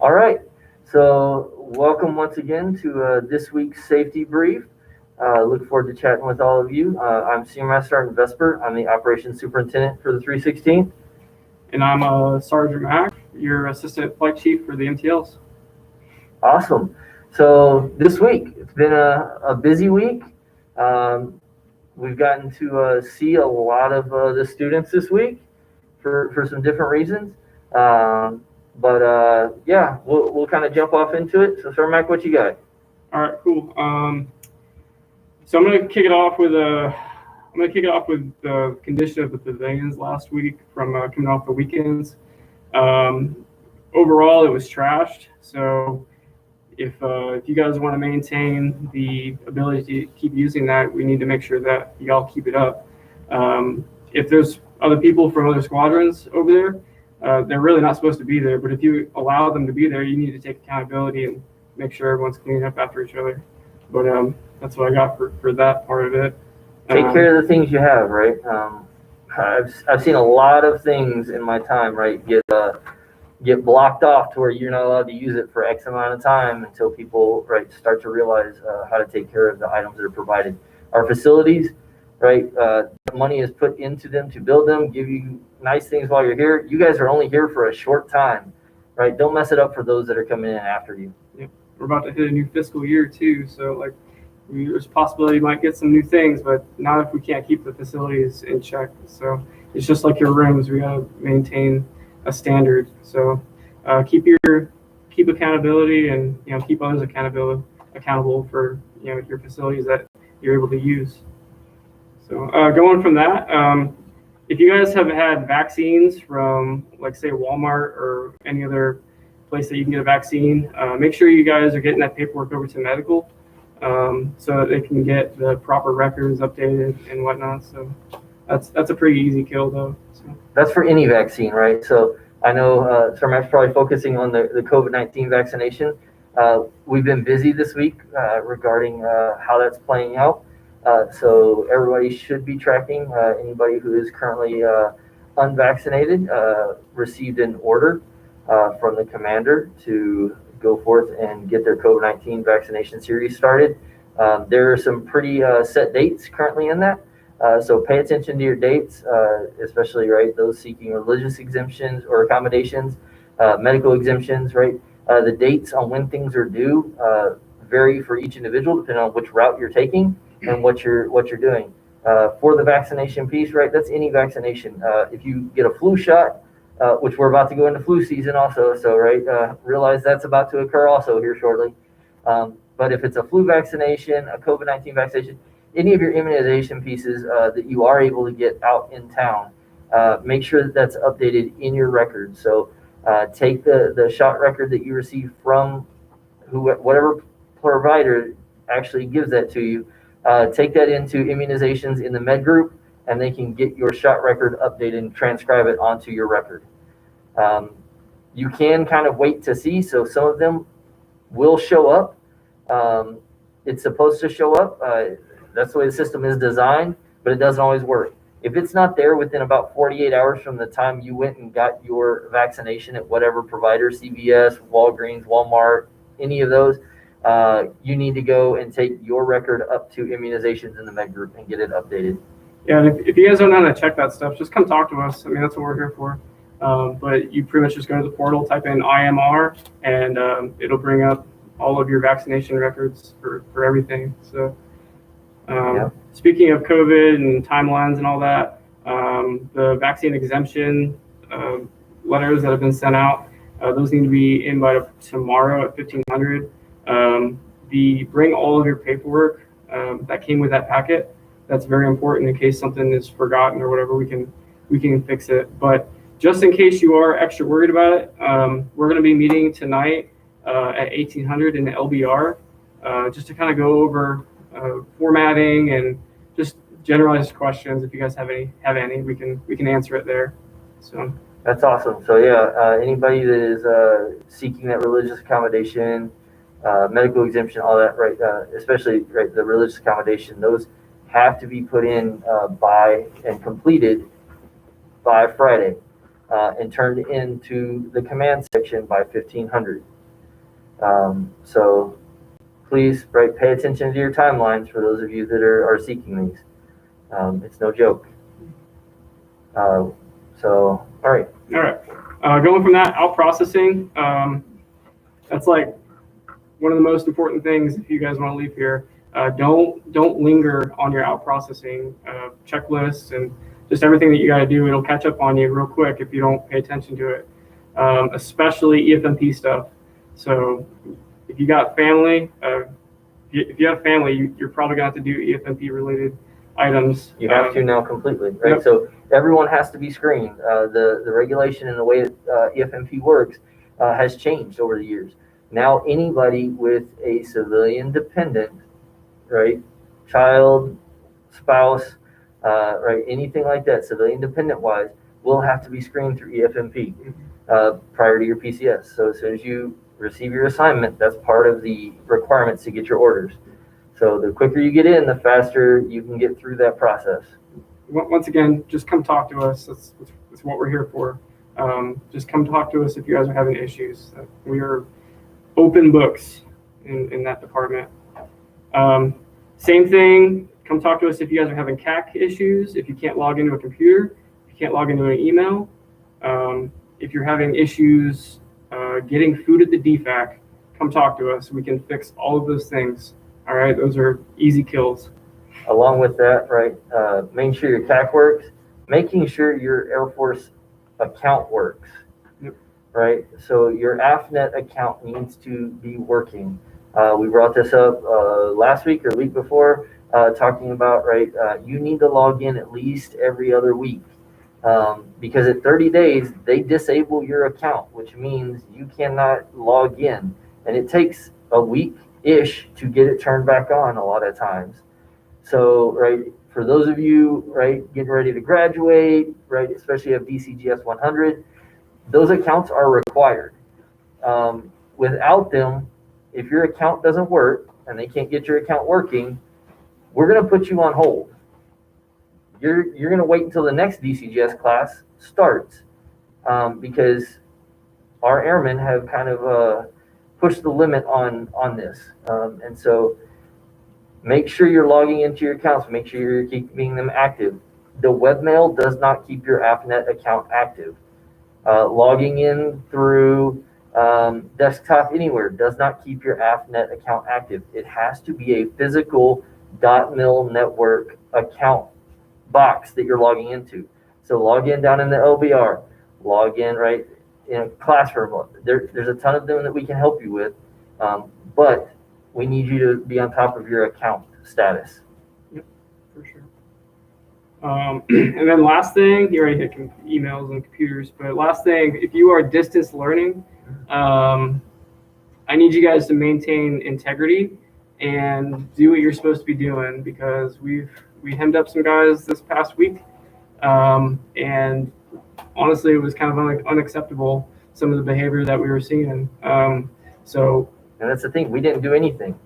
All right. So, welcome once again to this week's safety brief. Look forward to chatting with all of you. I'm Senior Master Sergeant Vesper. I'm the Operations Superintendent for the 316th. And I'm Sergeant Mack, your Assistant Flight Chief for the MTLs. Awesome. So, this week, it's been a busy week. We've gotten to see a lot of the students this week for some different reasons. Yeah, we'll kind of jump off into it. So, Sir Mac, what you got? All right, cool. So I'm going to kick it off with the condition of the pavilions last week from coming off the weekends. Overall, it was trashed. So if you guys want to maintain the ability to keep using that, we need to make sure that y'all keep it up. If there's other people from other squadrons over there, they're really not supposed to be there. But if you allow them to be there, you need to take accountability and make sure everyone's cleaning up after each other. But that's what I got for that part of it. Take care of the things you have, right? I've seen a lot of things in my time, right, get blocked off to where you're not allowed to use it for X amount of time until people, right, start to realize how to take care of the items that are provided. Our facilities, right, money is put into them to build them, give you nice things while you're here. You guys are only here for a short time, right? Don't mess it up for those that are coming in after you. Yep. We're about to hit a new fiscal year too, so like there's a possibility we might get some new things, but not if we can't keep the facilities in check. So it's just like your rooms, we gotta maintain a standard. So keep accountability and keep others accountable for your facilities that you're able to use. So going from that, if you guys have had vaccines from, like, say, Walmart or any other place that you can get a vaccine, make sure you guys are getting that paperwork over to medical so that they can get the proper records updated and whatnot. So that's a pretty easy kill, though. So. That's for any vaccine, right? So I know Sir Matt's probably focusing on the COVID-19 vaccination. We've been busy this week regarding how that's playing out. So everybody should be tracking. Anybody who is currently unvaccinated received an order from the commander to go forth and get their COVID-19 vaccination series started. There are some pretty set dates currently in that. So pay attention to your dates, especially, right, those seeking religious exemptions or accommodations, medical exemptions, right? The dates on when things are due vary for each individual depending on which route you're taking and what you're doing. For the vaccination piece, right, that's any vaccination. If you get a flu shot, which we're about to go into flu season also, so right, realize that's about to occur also here shortly. But if it's a flu vaccination, a COVID-19 vaccination, any of your immunization pieces that you are able to get out in town, make sure that that's updated in your record. So take the shot record that you receive from whatever provider actually gives that to you. Take that into immunizations in the med group, and they can get your shot record updated and transcribe it onto your record. You can kind of wait to see, so some of them will show up. It's supposed to show up. That's the way the system is designed, but it doesn't always work. If it's not there within about 48 hours from the time you went and got your vaccination at whatever provider, CVS, Walgreens, Walmart, any of those, you need to go and take your record up to immunizations in the med group and get it updated. Yeah, and if you guys don't know how to check that stuff, just come talk to us. I mean, that's what we're here for. But you pretty much just go to the portal, type in IMR, and it'll bring up all of your vaccination records for everything. So Speaking of COVID and timelines and all that, the vaccine exemption letters that have been sent out, those need to be in by tomorrow at 1500. Bring all of your paperwork that came with that packet. That's very important in case something is forgotten or whatever. We can fix it. But just in case you are extra worried about it, we're going to be meeting tonight at 1800 in the LBR just to kind of go over formatting and just generalized questions. If you guys have any, we can answer it there. So that's awesome. So yeah, anybody that is seeking that religious accommodation, medical exemption, all that, right? Especially right, the religious accommodation, those have to be put in by and completed by Friday and turned into the command section by 1500. So please, right, pay attention to your timelines for those of you that are seeking these. It's no joke. So, all right. All right. Going from that, out processing. That's like one of the most important things if you guys want to leave here. Don't linger on your out processing checklists and just everything that you got to do. It'll catch up on you real quick if you don't pay attention to it, especially EFMP stuff. So if you got family, if you have family, you're probably going to have to do EFMP related items. You have to now completely, right? Yep. So everyone has to be screened. The regulation and the way EFMP works has changed over the years. Now anybody with a civilian dependent, right, child, spouse, right, anything like that, civilian dependent wise, will have to be screened through EFMP prior to your PCS. So as soon as you receive your assignment, that's part of the requirements to get your orders. So the quicker you get in, the faster you can get through that process. Once again, just come talk to us. That's what we're here for. Just come talk to us if you guys are having issues. We are open books in that department. Same thing, come talk to us if you guys are having CAC issues, if you can't log into a computer, if you can't log into an email, if you're having issues getting food at the DFAC, come talk to us. We can fix all of those things. All right, those are easy kills. Along with that, right, making sure your CAC works, making sure your Air Force account works. Yep. Right? So your AFNet account needs to be working. We brought this up last week or week before, talking about, right, you need to log in at least every other week. Because at 30 days, they disable your account, which means you cannot log in. And it takes a week-ish to get it turned back on a lot of times. So, right, for those of you, right, getting ready to graduate, right, especially have DCGS 100, those accounts are required. Without them, if your account doesn't work and they can't get your account working, we're going to put you on hold. You're going to wait until the next DCGS class starts because our airmen have kind of pushed the limit on this. And so make sure you're logging into your accounts. Make sure you're keeping them active. The webmail does not keep your AFNet account active. Logging in through Desktop Anywhere does not keep your AFNet account active. It has to be a physical .mil network account box that you're logging into. So log in down in the LBR, log in right in a classroom. There's a ton of them that we can help you with, but we need you to be on top of your account status. Yep, for sure. And then last thing, you already hit emails and computers, but last thing, if you are distance learning, I need you guys to maintain integrity and do what you're supposed to be doing, because we hemmed up some guys this past week, and honestly, it was kind of unacceptable, some of the behavior that we were seeing. And that's the thing, we didn't do anything,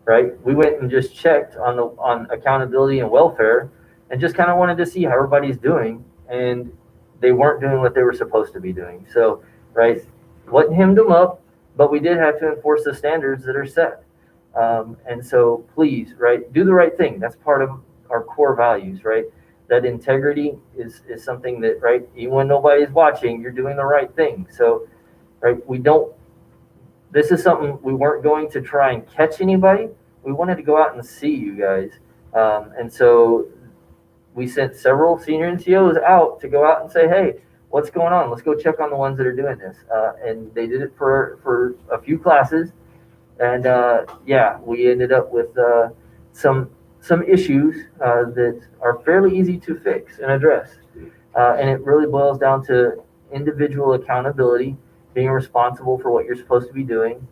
right? We went and just checked on accountability and welfare and just kind of wanted to see how everybody's doing, and they weren't doing what they were supposed to be doing. So, right, wasn't hemmed them up, but we did have to enforce the standards that are set. And so please, right, do the right thing. That's part of our core values, right? That integrity is something that, right, even when nobody's watching, you're doing the right thing. So, right, this is something we weren't going to try and catch anybody. We wanted to go out and see you guys. And so we sent several senior NCOs out to go out and say, hey, what's going on? Let's go check on the ones that are doing this. And they did it for a few classes. And yeah, we ended up with some issues that are fairly easy to fix and address. And it really boils down to individual accountability, being responsible for what you're supposed to be doing,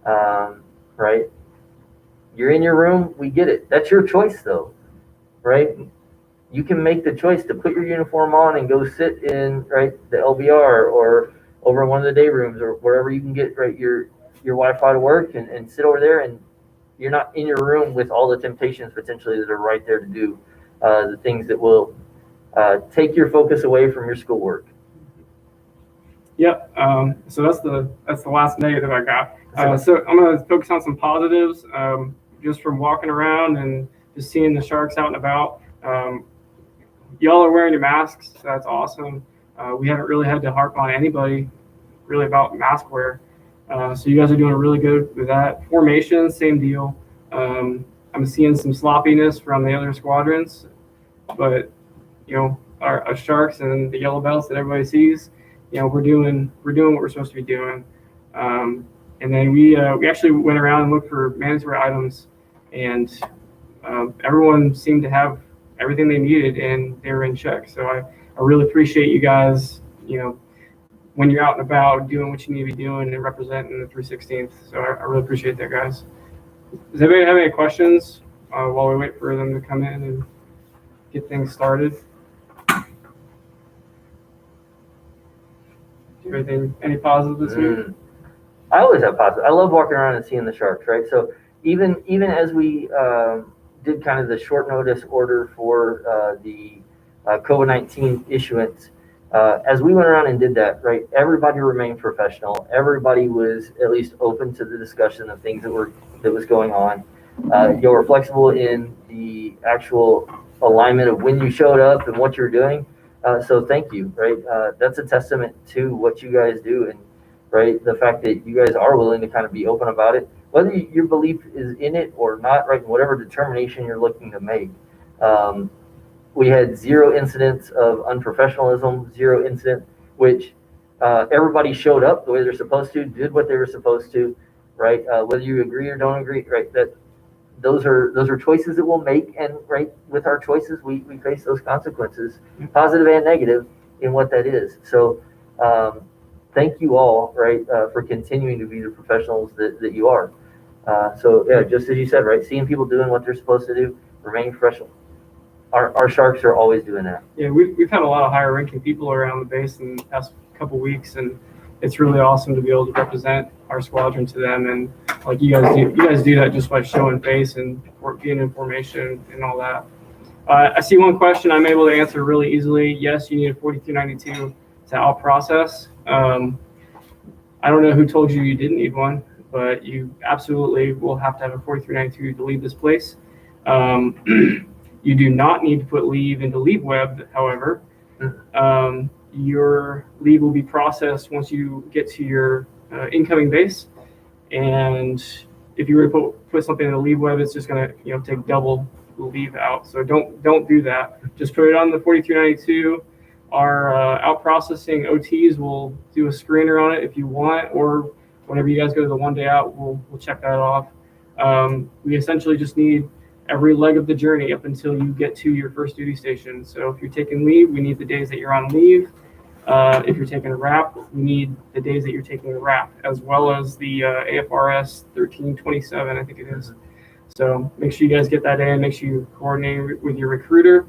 right? You're in your room, we get it. That's your choice though, right? You can make the choice to put your uniform on and go sit in, right, the LBR or over in one of the day rooms or wherever you can get, right, your Wi-Fi to work and sit over there, and you're not in your room with all the temptations potentially that are right there to do the things that will take your focus away from your schoolwork. Yep. So that's the last negative I got. So I'm gonna focus on some positives. Just from walking around and just seeing the sharks out and about. Y'all are wearing your masks. So that's awesome. We haven't really had to harp on anybody really about mask wear. So you guys are doing really good with that. Formation, same deal. I'm seeing some sloppiness from the other squadrons, but our sharks and the yellow belts that everybody sees, we're doing what we're supposed to be doing. And then we actually went around and looked for mandatory items, and everyone seemed to have everything they needed and they were in check. So I really appreciate you guys, when you're out and about doing what you need to be doing and representing the 316th. So I really appreciate that, guys. Does anybody have any questions while we wait for them to come in and get things started? Any positive this week? I always have positive. I love walking around and seeing the sharks, right? So even as we did kind of the short notice order for the COVID-19 issuance, as we went around and did that, right, everybody remained professional. Everybody was at least open to the discussion of things that was going on. You were flexible in the actual alignment of when you showed up and what you're doing. So thank you, right? That's a testament to what you guys do, and right, the fact that you guys are willing to kind of be open about it, whether your belief is in it or not, right? Whatever determination you're looking to make. We had 0 incidents of unprofessionalism, 0 incident, which everybody showed up the way they're supposed to, did what they were supposed to, right? Whether you agree or don't agree, right? That those are choices that we'll make, and right, with our choices, we face those consequences, positive and negative, in what that is. So thank you all, right, for continuing to be the professionals that you are. So yeah, just as you said, right, seeing people doing what they're supposed to do, remaining professional. Our sharks are always doing that. Yeah, we've had a lot of higher ranking people around the base in the past couple weeks, and it's really awesome to be able to represent our squadron to them. And like you guys do that just by showing face and getting information and all that. I see one question I'm able to answer really easily. Yes, you need a 4392 to out process. I don't know who told you didn't need one, but you absolutely will have to have a 4392 to leave this place. You do not need to put leave into LeaveWeb, however. Your leave will be processed once you get to your incoming base. And if you were to put something in the LeaveWeb, it's just going to take double leave out. So don't do that. Just put it on the 4392. Our out processing OTs will do a screener on it if you want, or whenever you guys go to the 1 day out, we'll check that off. We essentially just need every leg of the journey up until you get to your first duty station. So if you're taking leave, we need the days that you're on leave. If you're taking a wrap, we need the days that you're taking a wrap, as well as the AFRS 1327, I think it is. So make sure you guys get that in. Make sure you coordinate with your recruiter.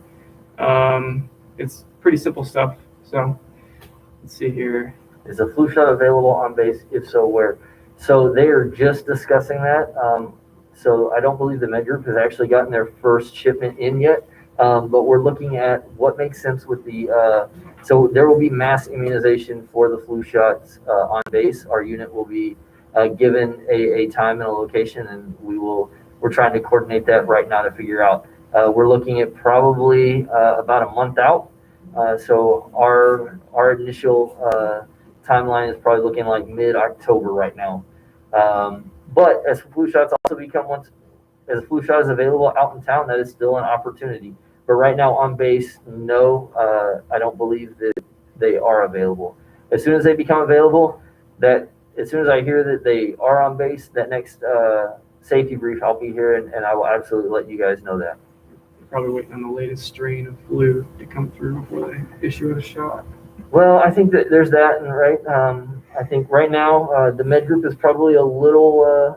It's pretty simple stuff. So let's see here. Is a flu shot available on base? If so, where? So they are just discussing that. So I don't believe the med group has actually gotten their first shipment in yet. But we're looking at what makes sense with the, so there will be mass immunization for the flu shots on base. Our unit will be given a time and a location, and we're trying to coordinate that right now to figure out. We're looking at probably about a month out. So our initial timeline is probably looking like mid-October right now. But as flu shots also become as flu shot is available out in town, that is still an opportunity. But right now on base, no, I don't believe that they are available. As soon as they become available, as soon as I hear that they are on base, that next safety brief, I'll be here and I will absolutely let you guys know that. Probably waiting on the latest strain of flu to come through before they issue a shot. Well, I think that there's that, and right. I think right now the med group is probably a little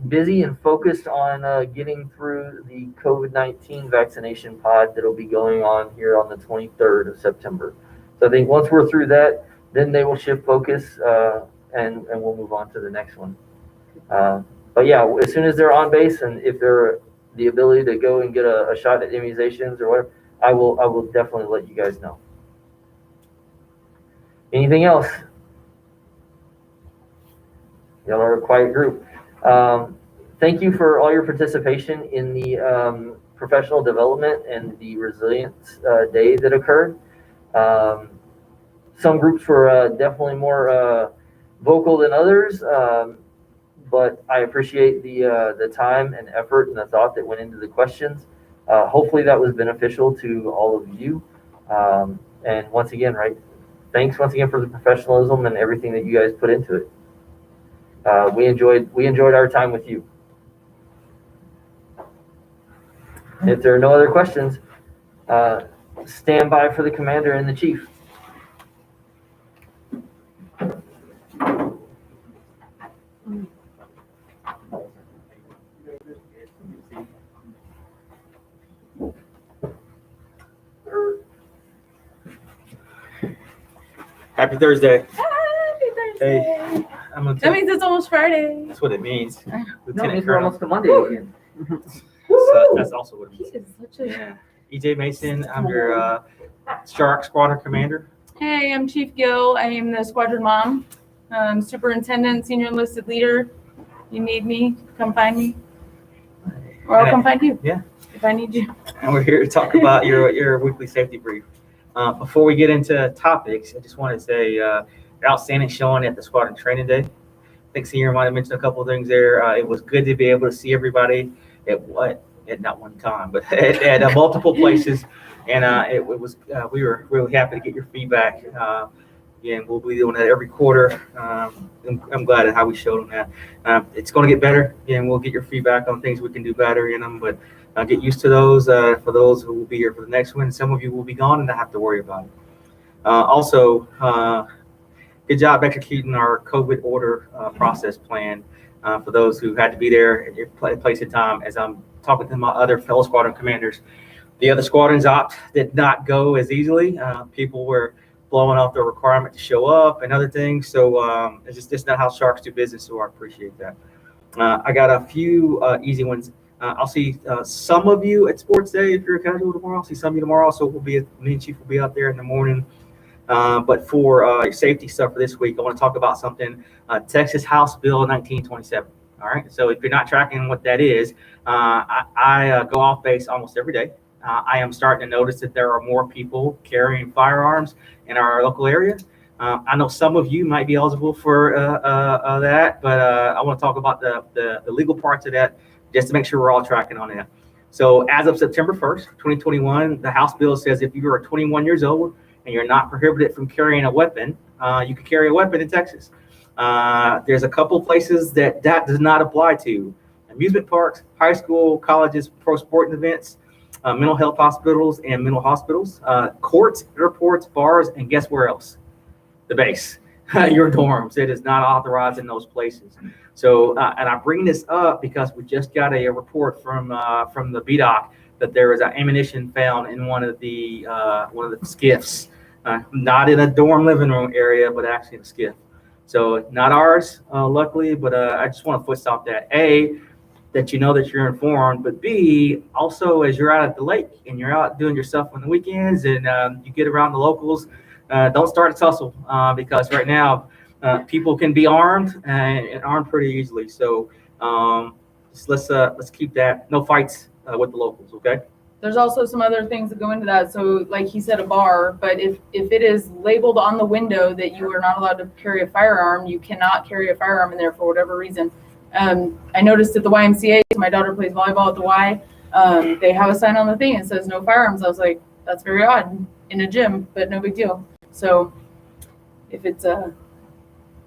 busy and focused on getting through the COVID-19 vaccination pod that'll be going on here on the 23rd of September. So I think once we're through that, then they will shift focus and we'll move on to the next one. But yeah, as soon as they're on base and if they're the ability to go and get a shot at immunizations or whatever, I will definitely let you guys know. Anything else? Y'all are a quiet group. Thank you for all your participation in the professional development and the resilience day that occurred. Some groups were definitely more vocal than others, but I appreciate the time and effort and the thought that went into the questions. Hopefully that was beneficial to all of you. And once again, right, thanks once again for the professionalism and everything that you guys put into it. We enjoyed our time with you. If there are no other questions, stand by for the commander and the chief. Happy Thursday. Happy Thursday. Hey, I'm That means it's almost Friday. That's what it means. No, Lieutenant means we're Colonel. almost to Monday again. That's also what it He means. is such a. Yeah. EJ Mason, I'm your Shark Squadron Commander. Hey, I'm Chief Gill. I am the squadron mom, superintendent, senior enlisted leader. You need me, come find me. Or I'll come find you. Yeah. If I need you. And we're here to talk about your weekly safety brief. Before we get into topics, I just want to say your outstanding showing at the Squadron Training Day. I think Senior might have mentioned a couple of things there. It was good to be able to see everybody at not one time, but at multiple places. And it was we were really happy to get your feedback. And we'll be doing that every quarter. I'm glad at how we showed on that. It's going to get better, and we'll get your feedback on things we can do better in them. But get used to those for those who will be here for the next one. Some of you will be gone and not have to worry about it. Also, good job executing our COVID order process plan for those who had to be there at your place and time. As I'm talking to my other fellow squadron commanders, the other squadrons did not go as easily. People were blowing off the requirement to show up and other things. So it's just not how Sharks do business. So I appreciate that. I got a few easy ones. I'll see some of you at Sports Day if you're a casual tomorrow. I'll see some of you tomorrow. So me and Chief will be out there in the morning. But for your safety stuff for this week, I want to talk about something, Texas House Bill 1927. All right. So if you're not tracking what that is, I go off base almost every day. I am starting to notice that there are more people carrying firearms in our local area. I know some of you might be eligible for that, but I want to talk about the legal parts of that just to make sure we're all tracking on that. So as of September 1st, 2021, the House bill says if you are 21 years old and you're not prohibited from carrying a weapon, you can carry a weapon in Texas. There's a couple places that does not apply to: amusement parks, high school, colleges, pro sporting events, mental health hospitals and mental hospitals, courts, airports, bars, and guess where else? The base, your dorms. It is not authorized in those places. So, and I bring this up because we just got a report from the BDOC that there was ammunition found in one of the skiffs, not in a dorm living room area, but actually in a skiff. So not ours, luckily, but I just want to foot stomp that. A, that you know that you're informed, but B, also as you're out at the lake and you're out doing your stuff on the weekends and you get around the locals, don't start a tussle because right now people can be armed and armed pretty easily. So let's keep that. No fights with the locals, okay? There's also some other things that go into that. So like he said, a bar, but if it is labeled on the window that you are not allowed to carry a firearm, you cannot carry a firearm in there for whatever reason. I noticed at the YMCA, my daughter plays volleyball at the Y. They have a sign on the thing that says no firearms. I was like, that's very odd in a gym, but no big deal. So if it's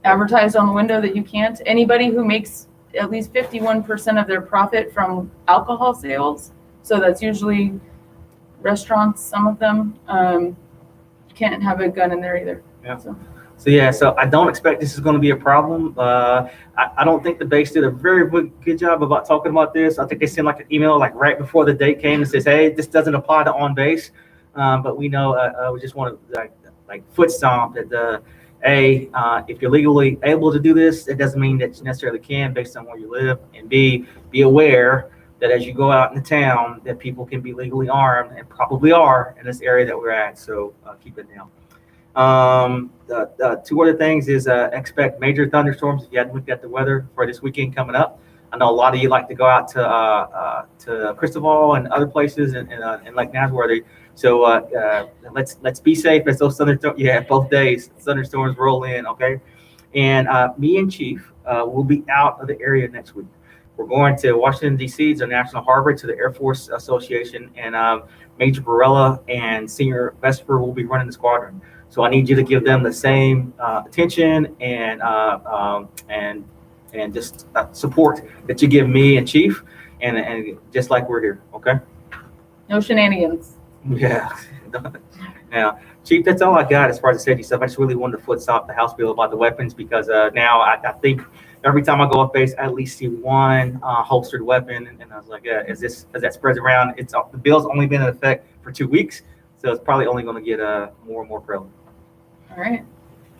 advertised on the window that you can't, anybody who makes at least 51% of their profit from alcohol sales, so that's usually restaurants, some of them, can't have a gun in there either. Yeah. So I don't expect this is going to be a problem. I don't think the base did a very good job about talking about this. I think they sent like an email like right before the date came and says, hey, this doesn't apply to on base. But we know we just want to like foot stomp that if you're legally able to do this, it doesn't mean that you necessarily can based on where you live. And B, be aware that as you go out in the town, that people can be legally armed and probably are in this area that we're at. So keep it down. The two other things is expect major thunderstorms if you hadn't looked at the weather for this weekend coming up. I know a lot of you like to go out to Cristobal and other places and Lake Nasworthy. So let's be safe as those thunderstorms. Yeah, both days thunderstorms roll in. Okay, and me and Chief will be out of the area next week. We're going to Washington D.C. to National Harbor to the Air Force Association, and Major Barella and Senior Vesper will be running the squadron. So I need you to give them the same attention and just support that you give me and Chief, and just like we're here. Okay. No shenanigans. Yeah. Yeah. Chief, that's all I got as far as the safety stuff. I just really wanted to foot stop the House bill about the weapons because now I think every time I go off base, I at least see one holstered weapon. And I was like, as that spreads around, the bill's only been in effect for 2 weeks. So it's probably only going to get more and more prevalent. All right.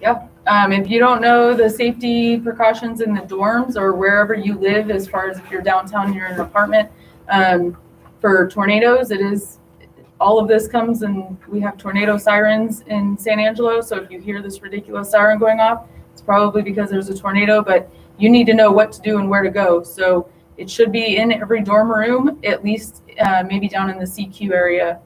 Yeah. If you don't know the safety precautions in the dorms or wherever you live, as far as if you're downtown, you're in an apartment, for tornadoes, all of this comes and we have tornado sirens in San Angelo. So if you hear this ridiculous siren going off, it's probably because there's a tornado, but you need to know what to do and where to go. So it should be in every dorm room, at least maybe down in the CQ area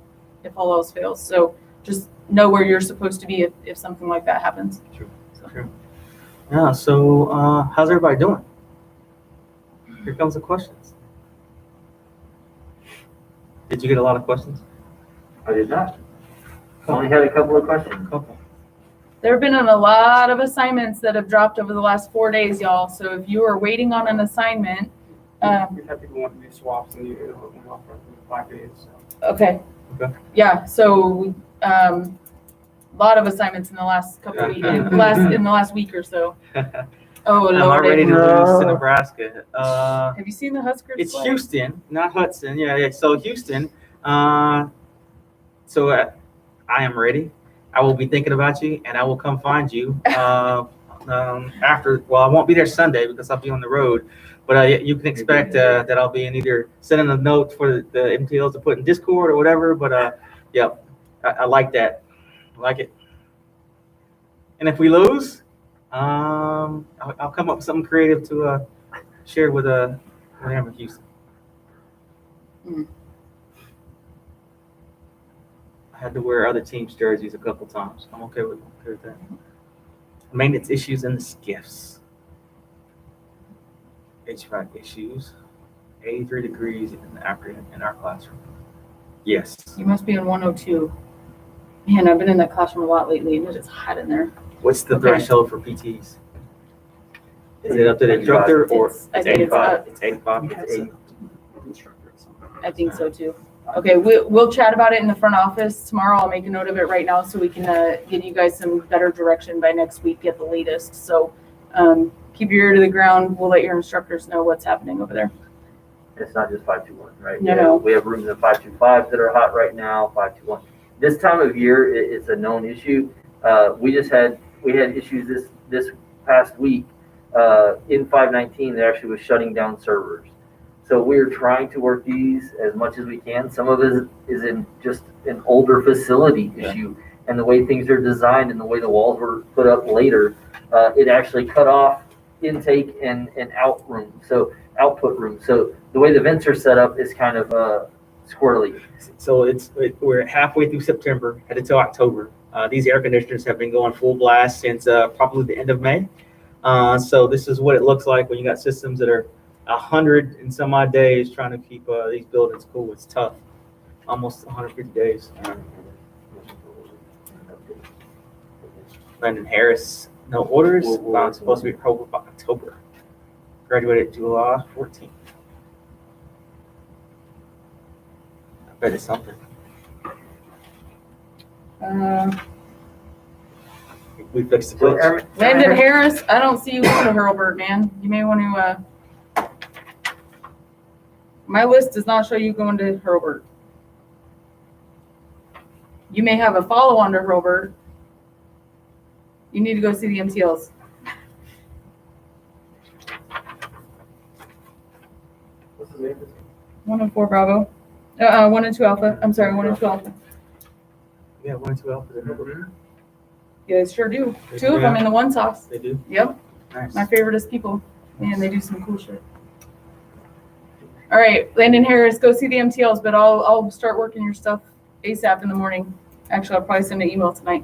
if all else fails. So just know where you're supposed to be if something like that happens. True. True. Yeah, so how's everybody doing? Here comes the questions. Did you get a lot of questions? I did not. Only had a couple of questions. Couple. There have been a lot of assignments that have dropped over the last 4 days, y'all. So if you are waiting on an assignment, We've had people want to do swaps and you off for 5 days. So. okay. Okay. Yeah. So a lot of assignments in the last couple of weeks, in the last week or so. Oh Am I Lord. ready to No. lose to Nebraska? Have you seen the Huskers It's play? Houston, not Hudson. Yeah. So Houston. So I am ready. I will be thinking about you, and I will come find you after. Well, I won't be there Sunday because I'll be on the road. But you can expect that I'll be in either sending a note for the MTLs to put in Discord or whatever. But yeah, I like that. I like it. And if we lose, I'll come up with something creative to share with whatever Houston. I had to wear other teams' jerseys a couple times. I'm okay with that. Maintenance issues in the skiffs. HVAC issues. 83 degrees in our classroom. Yes. You must be in 102. Man, I've been in that classroom a lot lately, and it is hot in there. What's the Okay. threshold for PTs? Is it up to the instructor or I think it's 85? It's 85. It's 80. I think so too. Okay, we'll chat about it in the front office tomorrow. I'll make a note of it right now so we can give you guys some better direction by next week at the latest. So keep your ear to the ground. We'll let your instructors know what's happening over there. It's not just 521, right? No. We have rooms in 525 that are hot right now, 521. This time of year, it's a known issue. We had issues this past week in 519 that actually was shutting down servers. So we're trying to work these as much as we can. Some of it is in just an older facility issue, and the way things are designed and the way the walls were put up later, it actually cut off intake and output room. So the way the vents are set up is kind of squirrely. So we're halfway through September, headed to October. These air conditioners have been going full blast since probably the end of May. So this is what it looks like when you got systems that are 100 and some odd days trying to keep these buildings cool. It's tough. Almost 150 days. Brandon Harris, no orders. It's supposed to be probably by October. Graduated July 14th. I bet it's something. We fixed the glitch. Landon Harris, I don't see you going to Hurlburt, man. You may want to. My list does not show you going to Hurlburt. You may have a follow-on to Hurlburt. You need to go see the MTLs. What's the name? 104 Bravo. 1 and 2 Alpha. I'm sorry, 1 and 2 Alpha. Yeah, 1 and 2 Alpha. You guys sure do. They Two do, of them yeah. in the one sauce. They do. Yep. Nice. My favorite is people. Man, they do some cool shit. All right, Landon Harris, go see the MTLs, but I'll start working your stuff ASAP in the morning. Actually, I'll probably send an email tonight.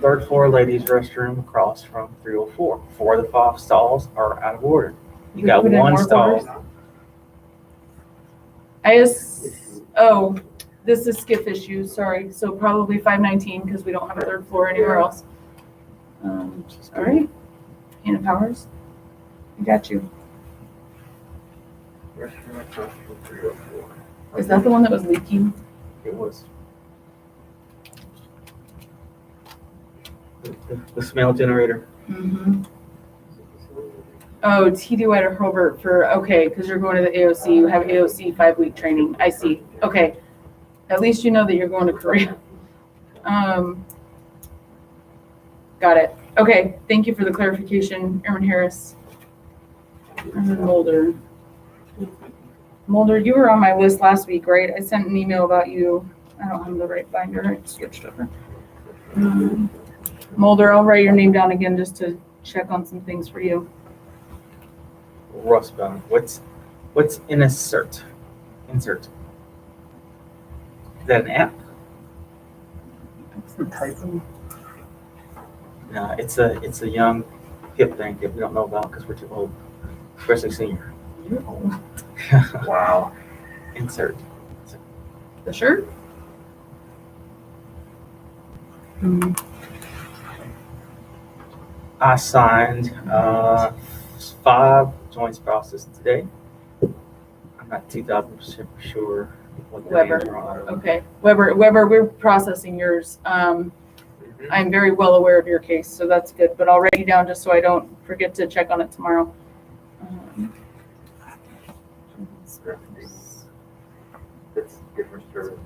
Third floor ladies restroom across from 304. 4 of the 5 stalls are out of order. You We got put in one work stall. orders? Oh, this is skiff issue, sorry. So probably 519 because we don't have a third floor anywhere else. All right, Hannah Powers, I got you. Is that the one that was leaking? It was. The smell generator. Mm-hmm. Oh, TD White or Hobart okay, because you're going to the AOC, you have AOC 5-week training, I see, okay. At least you know that you're going to Korea. Got it, okay, thank you for the clarification, Aaron Harris. And then Mulder. Mulder, you were on my list last week, right? I sent an email about you. I don't have the right binder, I switched over. Mulder, I'll write your name down again just to check on some things for you. Rustbound. What's in insert? Insert. Is that an app? No, it's a young hip thing that we don't know about because we're too old, especially senior. You're old. Wow. Insert. The shirt? I signed 5 joint spouses today. I'm not 2,000% sure what the Weber. names are. Okay, Weber, we're processing yours. I'm very well aware of your case, so that's good, but I'll write you down just so I don't forget to check on it tomorrow. That's different service.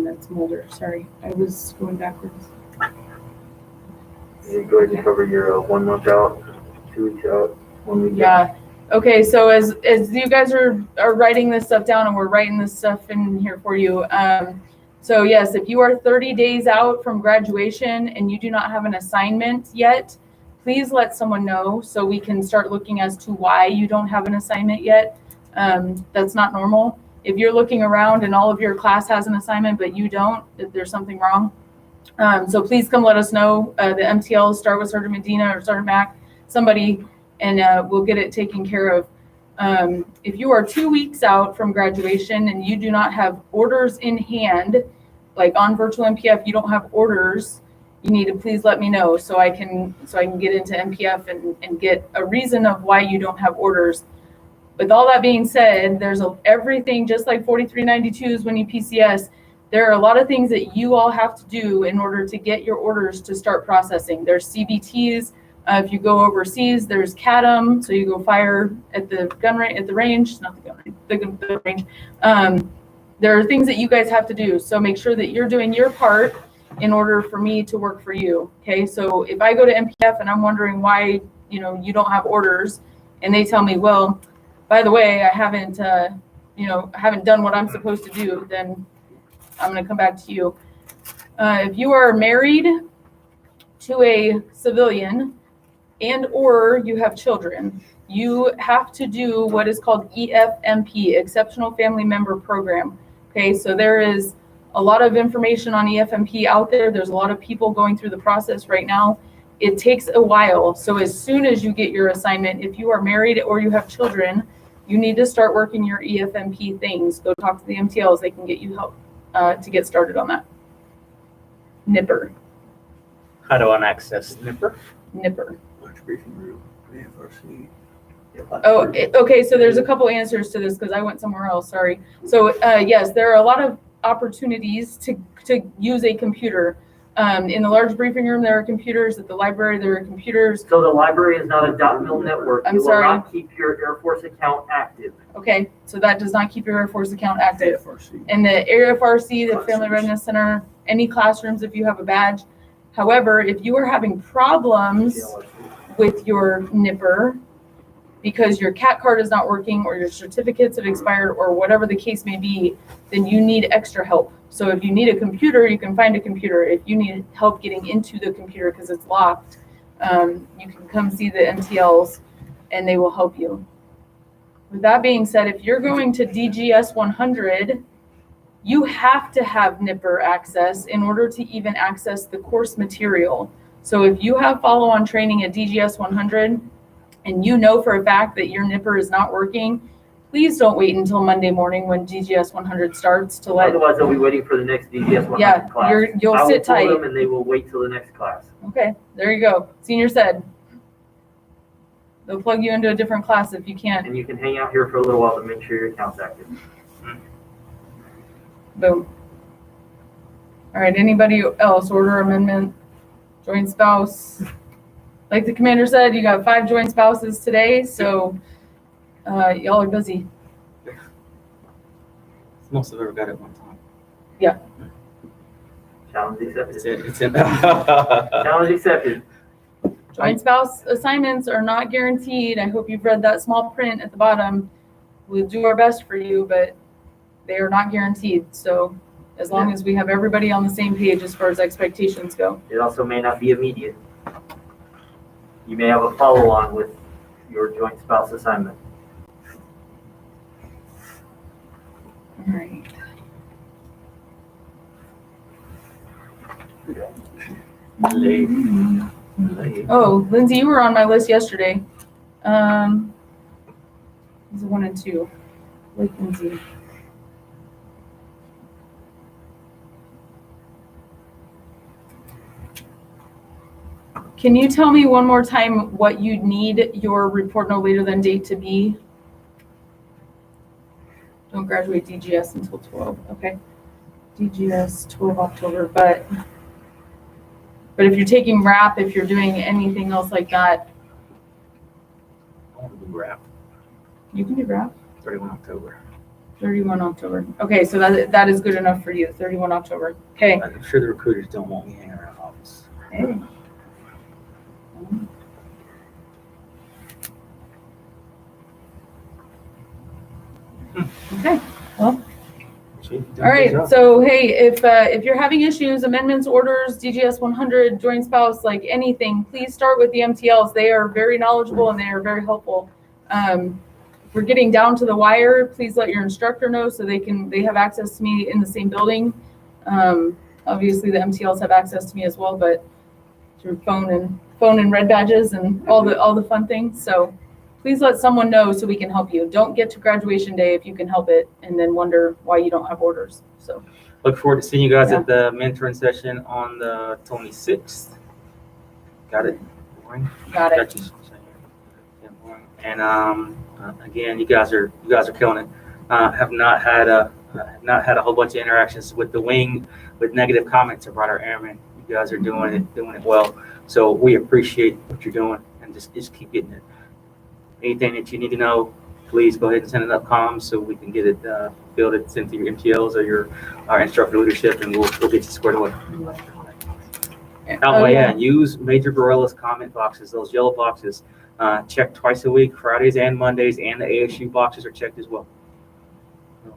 That's Mulder, sorry, I was going backwards. You go ahead and cover your 1 month out, 2 weeks out, 1 week out. Yeah, okay, so as you guys are writing this stuff down and we're writing this stuff in here for you, so yes, if you are 30 days out from graduation and you do not have an assignment yet, please let someone know so we can start looking as to why you don't have an assignment yet. That's not normal. If you're looking around and all of your class has an assignment but you don't, if there's something wrong. So please come let us know. The MTL, start with Sergeant Medina or Sergeant Mack, somebody, and we'll get it taken care of. If you are 2 weeks out from graduation and you do not have orders in hand, like on virtual MPF, you don't have orders, you need to please let me know so I can get into MPF and get a reason of why you don't have orders. With all that being said, there's everything, just like 4392s when you PCS, there are a lot of things that you all have to do in order to get your orders to start processing. There's CBTs. If you go overseas, there's CADM, so you go fire at the range, not the gun range, the range. There are things that you guys have to do, so make sure that you're doing your part in order for me to work for you. Okay, so if I go to MPF and I'm wondering why you don't have orders, and they tell me, well, by the way, I haven't done what I'm supposed to do, then I'm going to come back to you. If you are married to a civilian and or you have children, you have to do what is called EFMP, Exceptional Family Member Program. Okay, so there is a lot of information on EFMP out there. There's a lot of people going through the process right now. It takes a while. So as soon as you get your assignment, if you are married or you have children, you need to start working your EFMP things. Go talk to the MTLs. They can get you help to get started on that. Nipper. How do I access Nipper? Nipper. Briefing room, AFRC. Oh, okay. So there's a couple answers to this because I went somewhere else. Sorry. So yes, there are a lot of opportunities to use a computer. In the large briefing room, there are computers. At the library, there are computers. So the library is not a .mil network. I'm It will sorry. not keep your Air Force account active. Okay, so that does not keep your Air Force account active. AFRC. And the AFRC, the Family Classrooms. Readiness Center, any classrooms, if you have a badge, However, if you are having problems with your NIPR because your CAT card is not working or your certificates have expired or whatever the case may be, then you need extra help. So if you need a computer, you can find a computer. If you need help getting into the computer because it's locked, you can come see the MTLs and they will help you. With that being said, if you're going to DGS 100, you have to have NIPR access in order to even access the course material. So if you have follow-on training at DGS 100 and you know for a fact that your NIPR is not working, please don't wait until Monday morning when DGS 100 starts to let. Otherwise, they'll be waiting for the next DGS 100 Yeah, class. you'll I will sit pull tight. them and they will wait till the next class. Okay, there you go. Senior said. They'll plug you into a different class if you can't. And you can hang out here for a little while to make sure your account's active. Boom. All right, anybody else? Order amendment, joint spouse. Like the commander said, you got 5 joint spouses today, so y'all are busy. Most of them ever got it one time. Challenge accepted. It's in. Challenge accepted. Joint spouse assignments are not guaranteed. I hope you've read that small print at the bottom. We'll do our best for you, but they are not guaranteed. So as long as we have everybody on the same page as far as expectations go. It also may not be immediate. You may have a follow-on with your joint spouse assignment. All right. Oh, Lindsay, you were on my list yesterday. It's 1 and 2. Lake Lindsay. Can you tell me one more time what you need your report no later than date to be? Don't graduate DGS until 12. Okay. DGS 12 October, but if you're taking RAP, if you're doing anything else like that, Wrap, you can do RAP. 31 October. 31 October. Okay, so that is good enough for you. 31 October. Okay. I'm sure the recruiters don't want me hanging around the office. Hey. Okay. Well. All right, so hey, if you're having issues, amendments, orders, DGS 100, joint spouse, like anything, please start with the MTLs. They are very knowledgeable and they are very helpful. If we're getting down to the wire, please let your instructor know so they have access to me in the same building. Obviously the MTLs have access to me as well, but through phone and red badges and all the fun things. So please let someone know so we can help you. Don't get to graduation day if you can help it and then wonder why you don't have orders. So Look forward to seeing you guys at the mentoring session on the 26th. Got it? Boring? got it. Got you. Yeah, boring. And again, you guys are killing it. Have not had a whole bunch of interactions with the wing with negative comments about our airmen. You guys are doing it well. So we appreciate what you're doing and just keep getting it. Anything that you need to know, please go ahead and send it up comms so we can get it fielded, sent to your MTLs or our instructor leadership, and we'll get you squared away. And use Major Barella's comment boxes, those yellow boxes. Check twice a week, Fridays and Mondays, and the ASU boxes are checked as well.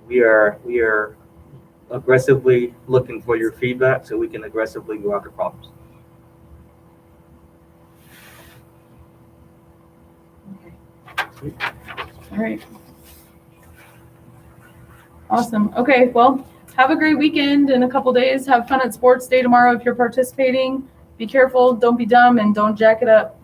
We are aggressively looking for your feedback so we can aggressively go after problems. All right. Awesome. Okay, well, have a great weekend in a couple days. Have fun at sports day tomorrow if you're participating. Be careful, don't be dumb, and don't jack it up.